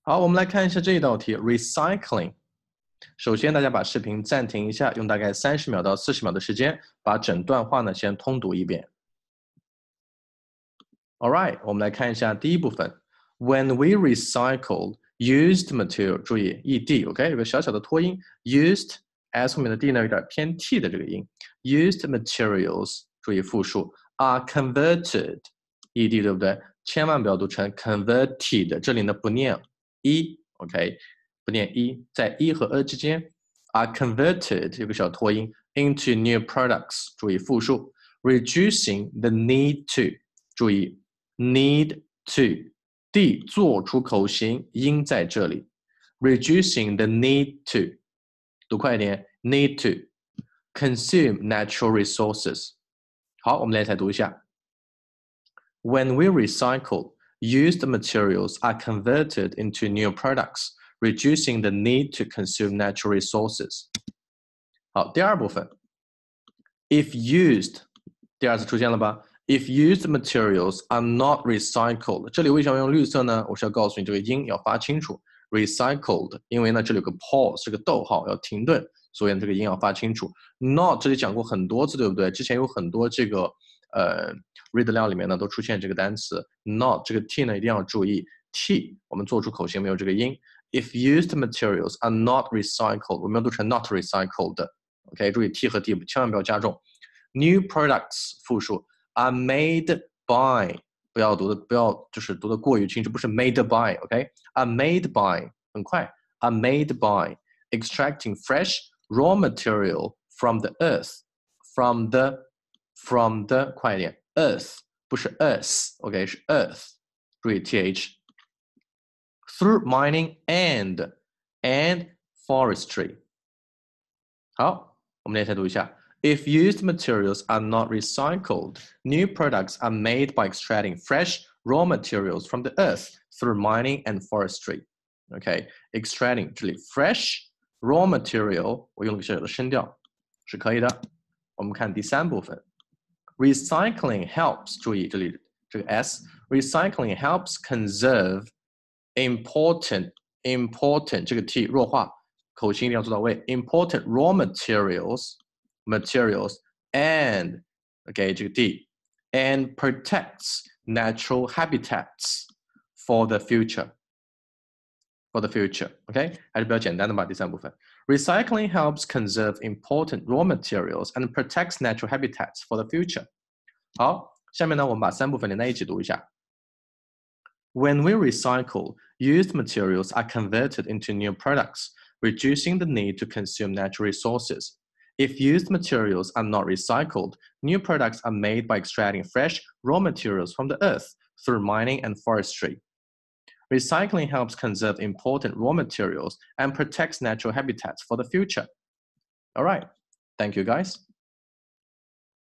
好，我们来看一下这一道题 ，recycling。首先，大家把视频暂停一下，用大概30秒到40秒的时间，把整段话呢先通读一遍。All right， 我们来看一下第一部分。When we recycle used material， 注意 ed，OK， 有个小小的拖音 ，used s 后面的 d 呢有点偏 t 的这个音 ，used materials， 注意复数 are converted， ed 对不对？千万不要读成 converted， 这里呢不念，OK， 不念在和之间 are converted 有个小拖音 into new products， 注意复数 reducing the need to， 注意 need to d 做出口型音在这里 reducing the need to， 读快一点 need to consume natural resources。 好，我们来读一下 When we recycle used materials are converted into new products, reducing the need to consume natural resources. 好，第二部分 If used 第二次出现了吧 If used materials are not recycled 这里为什么用绿色呢？我是要告诉你这个音要发清楚 Recycled 因为呢这里有个 pause 是个逗号要停顿，所以这个音要发清楚 Not 这里讲过很多次对不对？之前有很多这个read 料里面呢都出现这个单词 not 这个 t 呢一定要注意 t 我们做出口型没有这个音 If used materials are not recycled 我们要读成 not recycled OK 注意 t 和 d 千万不要加重 New products 复数 are made by 不要就是读的过于清楚不是 made by OK are made by 很快 are made by extracting fresh raw material from the earth from the 快一点 earth 不是 us OK 是 earth 注意 th through mining and forestry 好我们来读一下 If used materials are not recycled new products are made by extracting fresh raw materials from the earth through mining and forestry OK extracting 这里 fresh raw material 我用了个小小的声调是可以的我们看第三部分Recycling helps 注意这里这个 s Recycling helps conserve important 这个 t 弱化口型一定要做到位 important raw materials and OK 这个 d and protects natural habitats for the future OK 还是比较简单的吧第三部分Recycling helps conserve important raw materials and protects natural habitats for the future. 好，下面呢，我们把三部分连在一起读一下。When we recycle, used materials are converted into new products, reducing the need to consume natural resources. If used materials are not recycled, new products are made by extracting fresh raw materials from the earth through mining and forestry. Recycling helps conserve important raw materials and protects natural habitats for the future. All right. Thank you, guys.